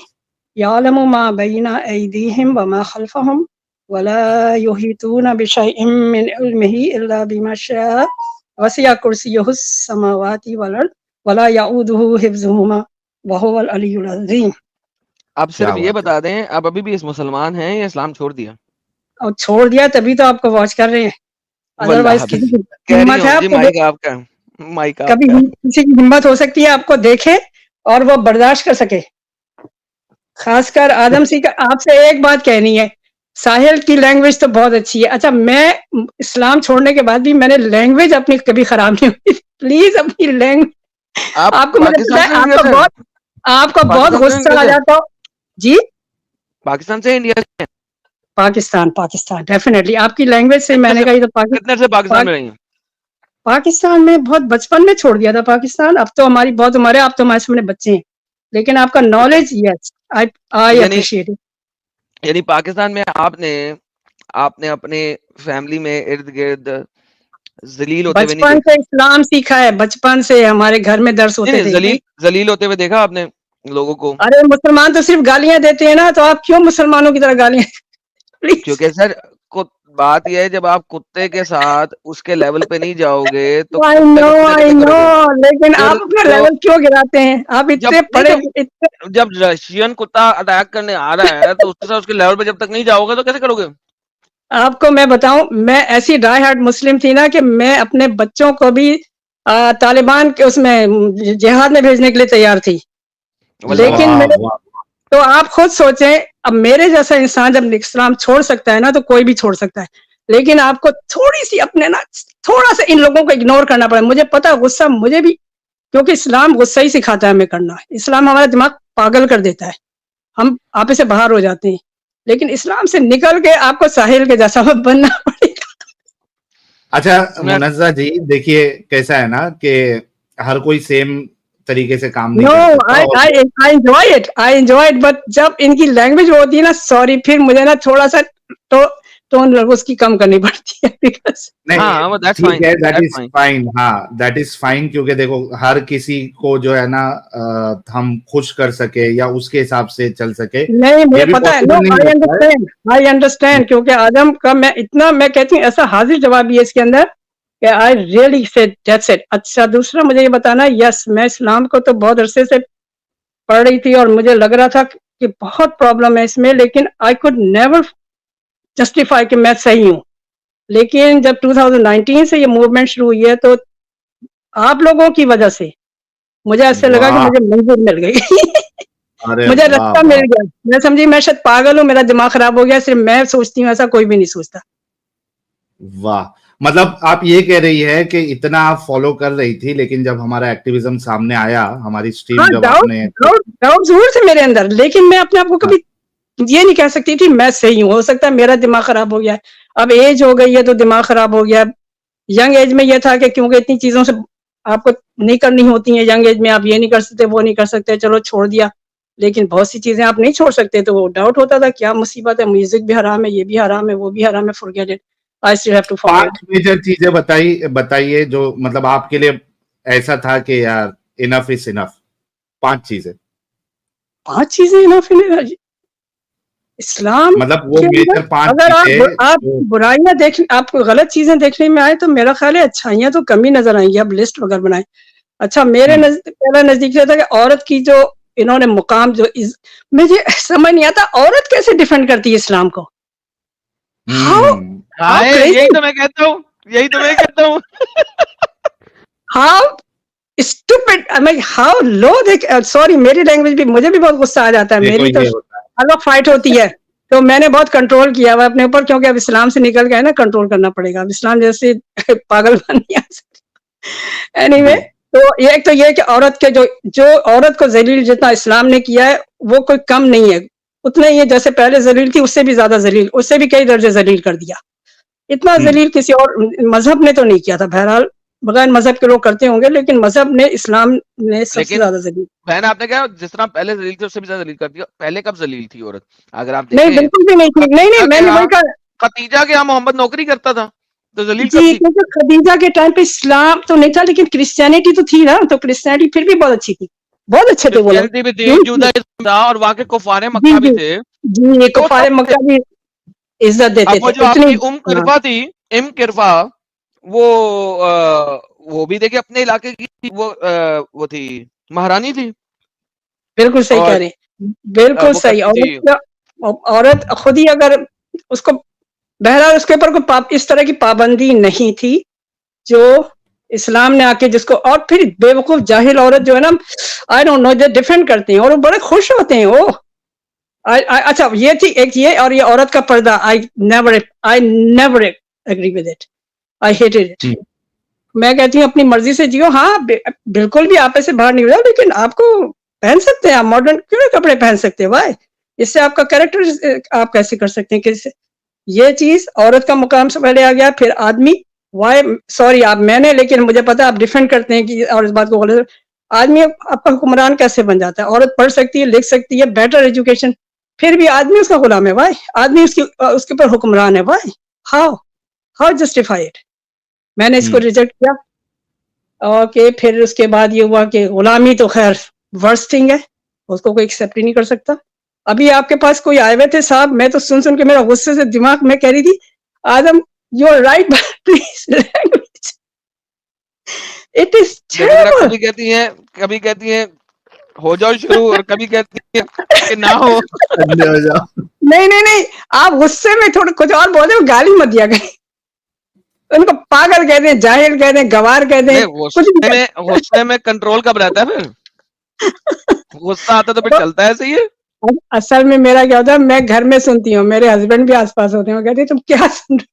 यअलमु मा बैना अयदीहिम व मा ख़ल्फ़हुम वला युहीतूना बिशैइन मिन इल्मिही इल्ला बिमा शाअ वसिअ कुर्सियुहुस समावाति वल अर्ज़ वला यऊदुहु हिफ्ज़ुहुमा व हुवल अलियुल अज़ीम। आप सिर्फ क्या ये बात है। बता दें आप अभी भी इस मुसलमान हैं या इस्लाम छोड़ दिया? और छोड़ दिया तभी तो आपको वॉच कर रहे हैं, अदरवाइज वल्लाह किसी की कैरी हिम्मत है ऑन जी, आपको माइक आपका, माइक कभी आपका। किसी की हिम्मत हो सकती है आपको देखे और वो बर्दाश्त कर सके। खासकर आदम सी का आपसे एक बात कहनी है, साहिल की लैंग्वेज तो बहुत अच्छी है। अच्छा, मैं इस्लाम छोड़ने के बाद भी मैंने लैंग्वेज अपनी कभी खराब नहीं हुई। प्लीज अपनी लैंग्वेज, आप आपको मुझे पाकिस्तान पता से है, इंडिया से? आपको बहुत पाकिस्तान से गुस्सा इंडिया आ से? जाता हो जी। पाकिस्तान से इंडिया से? पाकिस्तान डेफिनेटली, आपकी लैंग्वेज से मैंने कहा ये तो कितने से पाकिस्तान में रही हैं? पाकिस्तान में बहुत बचपन में छोड़ दिया था पाकिस्तान। अब तो हमारी बहुत उम्र है, आप तो हमारे सामने बच्चे हैं, लेकिन आपका knowledge, yes I appreciate it. यानी पाकिस्तान में आपने अपने फैमिली में इर्द गिर्द जलील होते हुए नहीं बचपन देखा? से इस्लाम सीखा है, बचपन से हमारे घर में दर्स होते नहीं, थे। जलील होते हुए देखा आपने लोगों को? अरे मुसलमान तो सिर्फ गालियां देते हैं ना, तो आप क्यों मुसलमानों की तरह गालियां? प्लीज। क्योंकि सर बात यह है, जब आप कुत्ते के साथ उसके लेवल पे नहीं जाओगे तो आई कुत्ते नो को पूजा कैसे करोगे? लेकिन जो आप अपना जो लेवल क्यों गिराते हैं? आप जब इतने नहीं पढ़े जब रशियन कुत्ता अटैक करने आ रहा है तो उसके साथ उसके लेवल पे जब तक नहीं जाओगे तो कैसे करोगे? आपको मैं बताऊं, मैं ऐसी डाई हार्ड मुस्लिम थी ना कि मैं अपने बच्चों को भी तालिबान के उसमें जिहाद में भेजने के लिए तैयार थी। लेकिन वाह, मेरे, वाह। तो आप खुद सोचें, अब मेरे जैसा इंसान जब इस्लाम छोड़ सकता है ना, तो कोई भी छोड़ सकता है। लेकिन आपको थोड़ी सी अपने ना, थोड़ा सा इन लोगों को इग्नोर करना पड़ेगा। मुझे पता, गुस्सा मुझे भी क्योंकि इस्लाम गुस्सा ही सिखाता है हमें करना। इस्लाम हमारा दिमाग पागल कर देता है, हम आपे से बाहर हो जाते हैं। लेकिन इस्लाम से निकल के आपको साहिल के जैसा बनना पड़ेगा। अच्छा मैं मुनज्जा जी, देखिए कैसा है ना कि हर कोई सेम तरीके से काम नहीं नो, कर सकता। आई और आई आई एंजॉय इट, बट जब इनकी लैंग्वेज होती है ना, सॉरी, फिर मुझे ना थोड़ा सा टोन उसकी कम करनी पड़ती है because नहीं हाँ, वो दैट्स ठीक फाइन, है, that that's is fine. Fine. हाँ, दैट इज फाइन, क्योंकि देखो हर किसी को जो है ना हम खुश कर सके या उसके हिसाब से चल सके, नहीं, मुझे ये भी पता है। नो, पॉसिबल नहीं होता है। आई अंडरस्टैंड, क्योंकि आदम का मैं इतना, मैं कहती हूँ ऐसा हाजिर जवाब भी है इसके अंदर कि I really said that's it. अच्छा, दूसरा मुझे ये बताना, यस, मैं इस्लाम को तो बहुत अरसे से पढ़ रही थी और मुझे लग रहा था कि बहुत प्रॉब्लम है इसमें, लेकिन आई कुड नेवर जस्टिफाई कि मैं सही हूँ। लेकिन जब 2019 से ये मूवमेंट शुरू हुई है, तो आप लोगों की वजह से मुझे ऐसे लगा कि वाह, मुझे मंजिल मिल गई। अरे मुझे वाह रास्ता मिल वाह गया। मैं समझी मैं शायद पागल हूँ, मेरा दिमाग खराब हो गया, सिर्फ मैं सोचती हूँ ऐसा, कोई भी नहीं सोचता। वाह। मतलब आप ये कह रही है कि इतना आप फॉलो कर रही थी, लेकिन जब हमारा एक्टिविज्म सामने आया, हमारी स्ट्रीम हाँ, जब डाउट आपने डाउट डाउट जरूर थे मेरे अंदर, लेकिन मैं अपने आप को हाँ, कभी ये नहीं कह सकती थी मैं सही हूँ। हो सकता है मेरा दिमाग खराब हो गया है, अब एज हो गई है तो दिमाग खराब हो गया। यंग एज में ये था कि क्योंकि इतनी चीजों से आपको नहीं करनी होती है, यंग एज में आप ये नहीं कर सकते, वो नहीं कर सकते, चलो छोड़ दिया। लेकिन बहुत सी चीजें आप नहीं छोड़ सकते, तो वो डाउट होता था क्या मुसीबत है, म्यूजिक भी हराम है, ये भी हराम है, वो भी हराम है, forget it, I still have to follow it. 5 major चीजें बताइए जो मतलब आपके लिए ऐसा था कि यार इनफ इज इनफ। 5 चीजें, 5 चीजें इनफ है इस्लाम मतलब वो के अंदर। मेजर 5 अगर चीजें आप जो बुराइयां देख, आप गलत चीजें देखने में आए, तो मेरा ख्याल है अच्छाइयां तो कम ही नजर आएंगी, आप लिस्ट वगैरह बनाए। अच्छा, मेरे पहला नजदीक से था कि औरत की जो इन्होंने मुकाम जो मुझे समझ नहीं आता, औरत कैसे डिफेंड करती है इस्लाम को? हाउ हाउ हाय, क्रेजी, यही तो मैं कहता हूँ, यही तो मैं कहता हूँ। How stupid, I mean how low they, sorry मेरी लैंग्वेज भी, मुझे भी बहुत गुस्सा आ जाता है, देखो मेरी तो ये होता है। अलग फाइट होती है। तो मैंने बहुत कंट्रोल किया हुआ अपने ऊपर, क्योंकि अब इस्लाम से निकल गए ना, कंट्रोल करना पड़ेगा। अब इस्लाम जैसे पागल बन गया। एनीवे, जी, तो ये एक तो ये कि औरत के जो जो औरत को जलील जितना इस्लाम ने किया है, वो कोई कम नहीं है, उतना ही है जैसे पहले जलील थी, उससे भी ज्यादा जलील, उससे भी कई दर्जे जलील कर दिया। इतना जलील किसी और मजहब ने तो नहीं किया था। बहरहाल बगैर मजहब के लोग करते होंगे, लेकिन मजहब ने, इस्लाम ने सबसे लेकिन ज्यादा जलील। बहन, आपने क्या जिस तरह पहले जलील थी उससे भी ज्यादा जलील कर दिया। पहले कब जलील थी औरत? अगर आप नहीं, देखें, बिल्कुल भी नहीं थी। नहीं नहीं, खतीजा के मैंने वही यहाँ कहा। खतीजा के यहाँ मोहम्मद नौकरी करता था, तो जलील कब जी, थी? क्योंकि खदीजा के टाइम पे इस्लाम तो नहीं था, लेकिन क्रिश्चियनिटी तो थी ना, तो क्रिश्चियनिटी फिर भी बहुत अच्छी थी, बहुत अच्छे थे वो लोग। क्रिश्चियनिटी भी थी, जुदाइज्म था, और वहां के कुफारे जी मक्का भी जी थे। जी, तो कुफारे तब थे। मक्का भी इज्जत देते अब वो थे जो इतनी। आपकी हाँ, किरफा थी, किरफा, वो वो भी देखिए अपने इलाके की वो थी, महारानी थी। बिल्कुल सही कह और रहे हैं, बिल्कुल वो सही। करती थी। औरत खुद ही अगर उसको, बहरहाल उसके ऊपर कोई इस तरह की पाबंदी नहीं थी जो इस्लाम ने आके जिसको, और फिर बेवकूफ जाहिल औरत जो है ना, आई डोंट नो, जो डिफेंड करते हैं और वो बड़े खुश होते हैं वो। अच्छा, ये थी एक ये, और ये औरत का पर्दा, I never agree with it, I hated it. मैं कहती हूँ अपनी मर्जी से जियो, हाँ, बिल्कुल भी आप ऐसे बाहर नहीं हो जाओ, लेकिन आपको पहन सकते हैं, आप मॉडर्न क्यों नहीं कपड़े पहन सकते? वाई? इससे आपका कैरेक्टर आप कैसे कर सकते हैं किससे? ये चीज औरत का मुकाम से पहले आ गया, फिर आदमी। वाई, सॉरी आप, मैंने, लेकिन मुझे पता है आप डिफेंड करते हैं कि, और इस बात को गलत, आदमी आपका हुक्मरान कैसे बन जाता है? औरत पढ़ सकती है, लिख सकती है, बेटर एजुकेशन, फिर भी आदमी उसका गुलाम है। वाई? आदमी उसके ऊपर हुक्मरान है। Why? How how justify it? मैंने इसको रिजेक्ट किया। ओके, फिर उसके बाद ये हुआ कि गुलामी तो खैर वर्स्ट थिंग है, उसको कोई एक्सेप्ट ही नहीं कर सकता। अभी आपके पास कोई आए हुए थे साहब, मैं तो सुन सुन के मेरा गुस्से से दिमाग में कह रही थी, Adam you are right, please language, it is देखो जरा, टेरिबल। कभी कहती हैं हो जाओ शुरू, और कभी कहती हैं कि ना हो। अंधे हो जाओ। नहीं नहीं नहीं, आप गुस्से में थोड़ा कुछ और बोले, गाली मत दिया करें। उनको पागल कह दें, जाहिल कह दें, गवार कह दें, नहीं, कुछ भी कह गुस्से में कंट्रोल कब रहता है? फिर गुस्सा आता तो फिर दें। चलता है, सही है। असल में मेरा क्या होता है, मैं घर में सुनती हूँ, मेरे हस्बैंड भी आसपास होते हैं, वो कहते हैं तुम क्या सुन रहे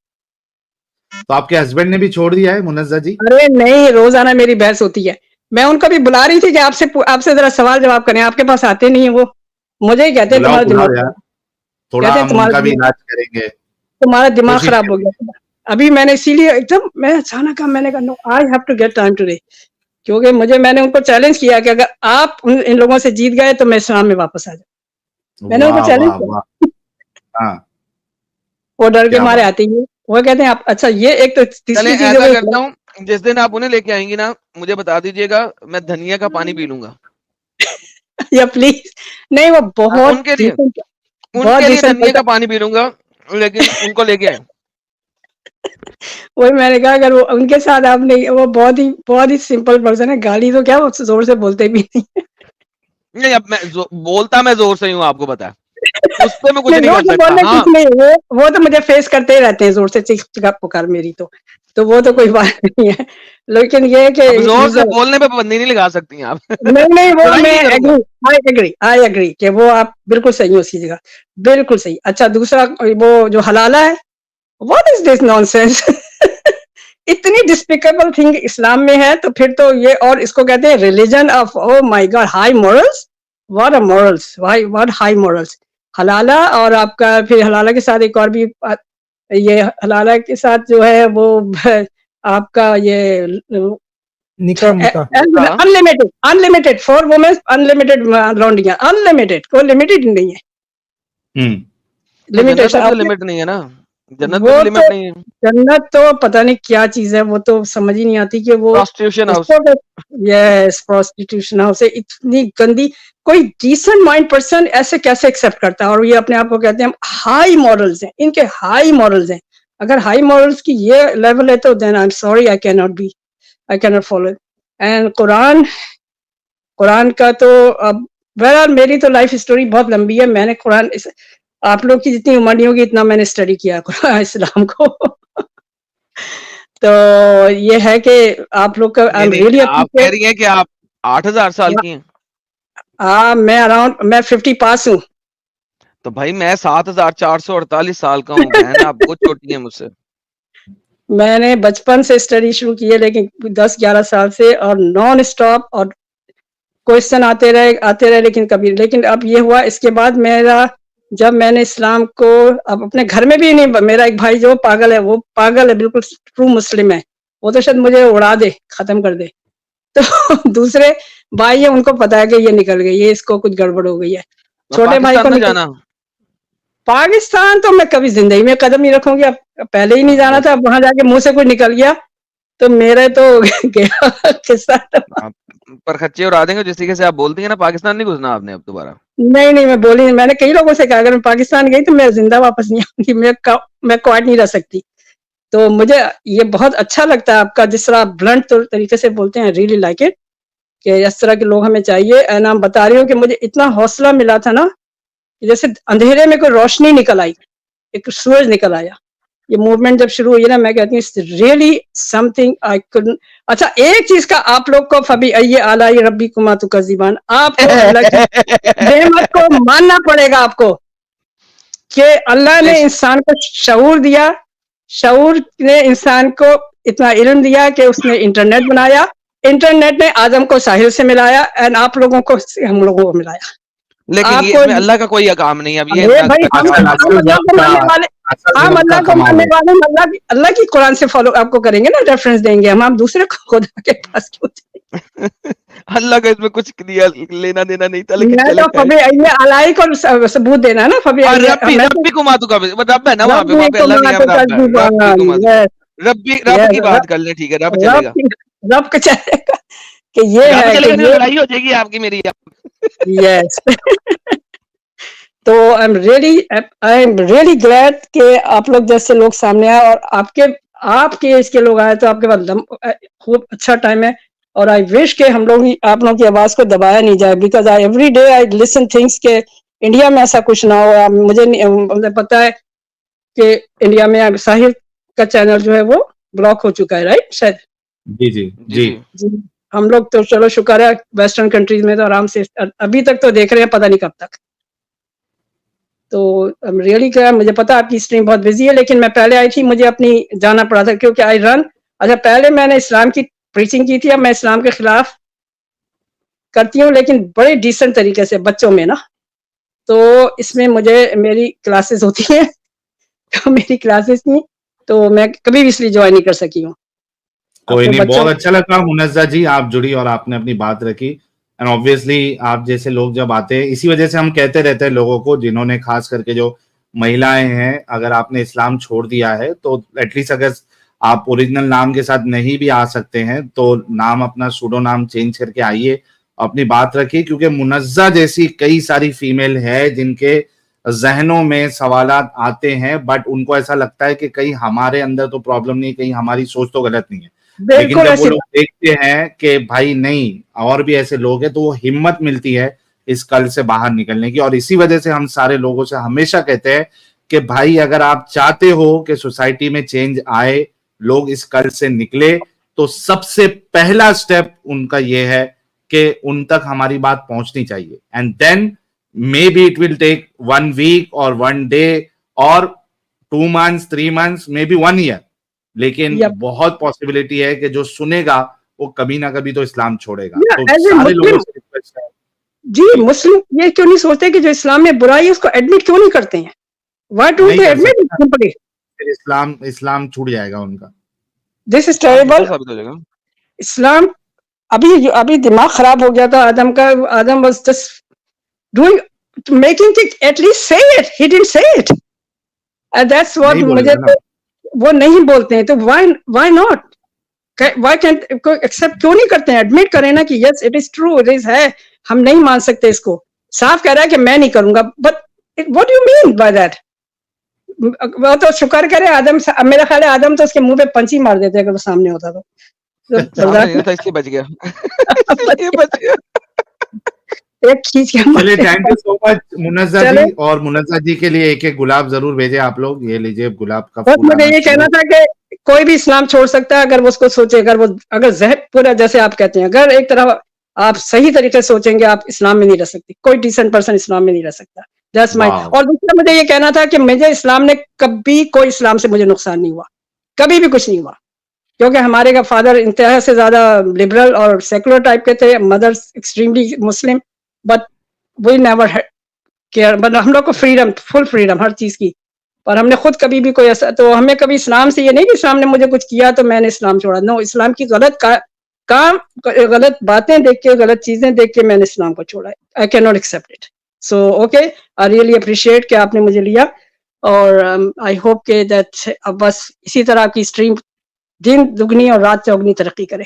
तो आपके हस्बैंड ने भी छोड़ दिया है मुनज्जा जी? हो? अरे नहीं, रोजाना मेरी बहस होती है। मैं उनको भी बुला रही थी कि आपसे जरा सवाल जवाब करें, आपके पास आते नहीं है वो, मुझे ही कहते हैं बुलाओ तुम्हारा बुलाओ दिमाग, यार, थोड़ा कहते हैं हम उनका भी तुम्हारा इलाज करेंगे, तुम्हारा दिमाग कोशिश खराब हो गया। अभी मैंने इसीलिए एकदम मैं अचानक कहा, मैंने कहा no I have to get time today, क्योंकि मैंने उनको चैलेंज किया कि अगर आप इन लोगों से जीत गए तो मैं इस्लाम में वापस आ जाऊं। मैंने उनको वाह चैलेंज वाह किया, वाह, हाँ वो डर के क्या मारे बात, आते ही हैं। वो कहते हैं आप, अच्छा ये एक तो चले तीसरी चीज है ऐसा वो करता हूँ, जिस दिन आप उन्हें लेके आएंगी ना, मुझे बता दीजिएगा, मैं धनिया का पानी पी लूंगा। या प्लीज नहीं, वो बहुत उनके लिए डिसेंट, बहुत उनके लिए डिसेंट धनिया का पानी पी लूंगा, लेकिन उनको लेके आए। वही मैंने कहा अगर वो उनके साथ आपने, वो बहुत ही सिंपल पर्सन है, गाली तो क्या वो जोर से बोलते भी नहीं। नहीं, अब मैं बोलता मैं जोर से ही हूँ, आपको पता है, उस पे मैं कुछ नहीं नहीं जोर कर से सकता। बोलने हाँ, कुछ नहीं, वो तो मुझे फेस करते ही रहते हैं जोर से चिका पुकार मेरी, तो वो तो कोई बात नहीं है, लेकिन ये है कि अब जोर से यूजर, बोलने पे पाबंदी नहीं लगा सकती आप। नहीं वो लड़ाई मैं नहीं करूंगा। आई एग्री कि वो आप बिल्कुल सही हो उसकी जगह, बिल्कुल सही। अच्छा दूसरा वो जो हलाला है, व्हाट इज दिस नॉनसेंस। इतनी डिस्पिकेबल थिंग इस्लाम में है, तो फिर तो ये, और इसको कहते हैं religion of, oh my god, high morals, what a morals, what high morals. हलाला, और आपका फिर हलाला के साथ एक और भी ये हलाला के साथ जो है वो आपका ये निकाह मुका unlimited, unlimited for women, unlimited लॉन्ड्रियां, अनलिमिटेड, कोई लिमिटेड नहीं है, तो जन्नत में भी तो लिमिटेशन। लिमिट नहीं है ना, जन्नत में वो भी तो लिमिट नहीं है। जन्नत तो पता नहीं क्या चीज है, वो तो समझ ही नहीं आती कि वो प्रोस्टिट्यूशन हाउस। उसको, यस प्रोस्टिट्यूशन हाउस है, इतनी गंदी। कोई डिसेंट माइंड पर्सन ऐसे कैसे एक्सेप्ट करता है, और ये अपने आप को कहते हैं हम हाई मॉरल्स हैं, इनके हाई मॉरल्स हैं। अगर हाई मॉरल्स की ये लेवल है तो then I am sorry, I can not follow. And Quran का तो अब बहरहाल मेरी तो लाइफ स्टोरी बहुत लंबी है, मैंने कुरान आप लोग की जितनी उम्र नहीं होगी इतना मैंने स्टडी किया कुरान इस्लाम को। तो ये है कि आप लोग का आई एम रियली आप कह अप्रिशिएट। रही हैं कि आप 8000 साल की हैं, मैं अराउंड, मैं 50 पास हूँ। तो भाई मैं 7448 साल का हूँ, बहन आप बहुत छोटी हैं मुझसे। मैंने बचपन से स्टडी शुरू की है, लेकिन 10-11 साल से, और नॉन स्टॉप, और क्वेश्चन आते रहे, लेकिन अब ये हुआ इसके बाद मेरा, जब मैंने इस्लाम को अब अपने घर में भी नहीं, मेरा एक भाई जो पागल है, वो पागल है बिल्कुल, ट्रू मुस्लिम है, वो तो शायद मुझे उड़ा दे, खत्म कर दे। तो दूसरे भाई है, उनको पता है कि ये निकल गई है, इसको कुछ गड़बड़ हो गई है। छोटे भाई को पाकिस्तान ना जाना, पाकिस्तान तो मैं कभी जिंदगी में कदम नहीं रखूंगी, अब पहले ही नहीं जाना था, अब वहां जाके मुंह से कुछ निकल गया तो मेरे तो गया किस्सा। आप पर खच्चे उड़ा देंगे जिस तरीके से आप बोलती हैं ना, पाकिस्तान नहीं घुसना आपने अब दोबारा। नहीं मैं बोली, मैंने कई लोगों से कहा अगर मैं पाकिस्तान गई तो मैं जिंदा वापस नहीं आऊंगी, मैं क्वाइट नहीं रह सकती। तो मुझे ये बहुत अच्छा लगता है आपका जिस तरह ब्लंट तरीके से बोलते हैं, रियली लाइक इट, कि इस तरह के लोग हमें चाहिए। एंड मैं बता रही हूँ कि मुझे इतना हौसला मिला था ना, जैसे अंधेरे में कोई रोशनी निकल आई, एक सूरज निकल आया। ये मूवमेंट जब शुरू हुई ना, मैं कहती हूँ it's really something I couldn't. अच्छा एक चीज का आप लोग को फबी अये आलाई रब्बी कुमा तुकज़िबान, आपको अल्लाह की नेमत को मानना पड़ेगा आपको, कि अल्लाह ने इंसान को शऊर दिया, शऊर ने इंसान को इतना इल्म दिया कि उसने इंटरनेट बनाया, इंटरनेट ने आदम को साहिल से मिलाया, एंड आप लोगों को हम लोगों को मिलाया। लेकिन ये आपको इसमें अल्लाह का कोई काम नहीं है, अब ये अरे भाई हम असल अल्लाह को मानने वाले, हम का अल्लाह को कमाल मानने है। वाले, अल्लाह की कुरान से फॉलो आपको करेंगे ना, रेफरेंस देंगे हम दूसरे को खुदा के पास क्यों जाएं? अल्लाह का इसमें कुछ लेना देना नहीं था, लेकिन मैं चले तो फबी ये अलाई को सबूत देना है ना, फबी और रब्बी रब्बी को मातू का रब है ना, वहाँ पे अल्लाह नहीं है, रब्बी को मातू, रब की बात कर ले, ठीक है, रब चलेगा, रब का चलेगा, कि ये रब है चलेगा, कि नहीं ये, लड़ाई हो जाएगी आपकी मेरी। यस। तो आई एम रियली ग्लैड कि आप लोग जैसे लोग सामने आए, और आपके एज के लोग आए, तो आपके पास खूब अच्छा टाइम है। और आई विश के हम लोग आप लोगों की आवाज को दबाया नहीं जाए, because I every day I listen things के इंडिया में ऐसा कुछ ना हो। मुझे पता है कि इंडिया में साहिल का चैनल जो है वो ब्लॉक हो चुका है, राइट शायद। जी जी जी जी हम लोग तो चलो शुक्र है, वेस्टर्न कंट्रीज में तो आराम से अभी तक तो देख रहे हैं, पता नहीं कब तक। तो रियली क्या, मुझे पता आपकी स्ट्रीम बहुत बिजी है, लेकिन मैं पहले आई थी, मुझे अपनी जाना पड़ा था क्योंकि आई रन। अच्छा पहले मैंने इस्लाम की प्रीचिंग की थी, अब मैं इस्लाम के खिलाफ करती हूँ, लेकिन बड़े डिसेंट तरीके से बच्चों में ना। तो इसमें मुझे मेरी क्लासेस होती हैं तो मेरी क्लासेस थी, तो मैं कभी भी इसलिए ज्वाइन नहीं कर सकी हूँ। कोई अपने नहीं, बच्चों बहुत अच्छा लगा मुनज्जा जी, आप जुड़ी और आपने अपनी बात रखी। एंड ऑब्वियसली आप जैसे लोग जब आते हैं, इसी वजह से हम कहते रहते हैं लोगों को, जिन्होंने खास करके जो महिलाएं हैं, अगर आपने इस्लाम छोड़ दिया है तो एटलीस्ट अगर आप ओरिजिनल नाम के साथ नहीं भी आ सकते हैं तो नाम अपना सूडो नाम चेंज करके आइए, अपनी बात रखिए, क्योंकि मुनज्जा जैसी कई सारी फीमेल है जिनके जहनों में सवालात आते हैं, बट उनको ऐसा लगता है कि कहीं हमारे अंदर तो प्रॉब्लम नहीं, कहीं हमारी सोच तो गलत नहीं है। लेकिन बिल्कुल जब वो ऐसी लोग देखते हैं कि भाई नहीं और भी ऐसे लोग हैं, तो वो हिम्मत मिलती है इस कल से बाहर निकलने की। और इसी वजह से हम सारे लोगों से हमेशा कहते हैं कि भाई अगर आप चाहते हो कि सोसाइटी में चेंज आए, लोग इस कल से निकले, तो सबसे पहला स्टेप उनका ये है कि उन तक हमारी बात पहुंचनी चाहिए। And then maybe it will take 1 week और 1 डे और 2 months, 3 months, maybe 1 year, लेकिन Yep. बहुत पॉसिबिलिटी है कि जो सुनेगा वो कभी ना कभी तो इस्लाम छोड़ेगा। Yeah, तो as a सारे लोगों Muslim, से रिक्वेस्ट है, जी मुस्लिम ये क्यों नहीं सोचते कि जो इस्लाम में बुराई है उसको एडमिट क्यों नहीं करते हैं? Why don't नहीं they कर admit it सकता, simply? फिर इस्लाम छूट जाएगा उनका। This is हाँ, झूठा terrible. साबित हो जाएगा। इस्लाम अभी दिमाग खराब हो गया था आदम का। आदम was just doing making it at least say it. He didn't say it. And that's what नहीं मुझे बोलेगा ना, वो नहीं बोलते हैं, तो why not? Why can't accept क्यों नहीं करते हैं? एडमिट करें ना कि yes it is true, it is है, हम नहीं मान सकते इसको। साफ कह रहा है कि मैं नहीं करूंगा, but what do you mean by that? वो तो शुक्र करे आदम, मेरा ख्याल है आदम तो उसके मुंह पे पंची मार देते अगर वो सामने होता तो सामने नहीं था इसलिए बच गया इसलिए बच गया। एक खींच के मार चलिए देता। थैंक यू सो मच मुनज्जा चले। जी, और मुनज्जा जी के लिए एक गुलाब जरूर भेजे आप लोग, ये लीजिए गुलाब का बस फूल मुझे आना ये शुरू कहना हो। था कि कोई भी इस्लाम छोड़ सकता है अगर वो उसको सोचे, अगर जहन पूरा जैसे आप कहते हैं, अगर एक तरह आप सही तरीके से सोचेंगे, आप इस्लाम में नहीं रह सकते। कोई डिसेंट पर्सन इस्लाम में नहीं रह सकता। That's my. वाह, और दूसरा मुझे ये कहना था कि मुझे इस्लाम ने कभी, कोई इस्लाम से मुझे नुकसान नहीं हुआ, कभी भी कुछ नहीं हुआ, क्योंकि हमारे का फादर इंतहा से ज्यादा लिबरल और सेकुलर टाइप के थे, mother extremely Muslim, but we never care. मतलब हम लोग को फ्रीडम, फुल फ्रीडम हर चीज की, पर हमने खुद कभी भी कोई ऐसा, तो हमें कभी इस्लाम से ये नहीं कि इस्लाम ने मुझे कुछ किया तो मैंने इस्लाम छोड़ा। नो, इस्लाम की काम, गलत बातें देख के, गलत चीजें देख के मैंने इस्लाम को छोड़ा है। I can not accept it. So okay, I really appreciate कि आपने मुझे लिया, और आई होप के दैट अब बस इसी तरह की स्ट्रीम दिन दुगनी और रात चौगनी तरक्की करे।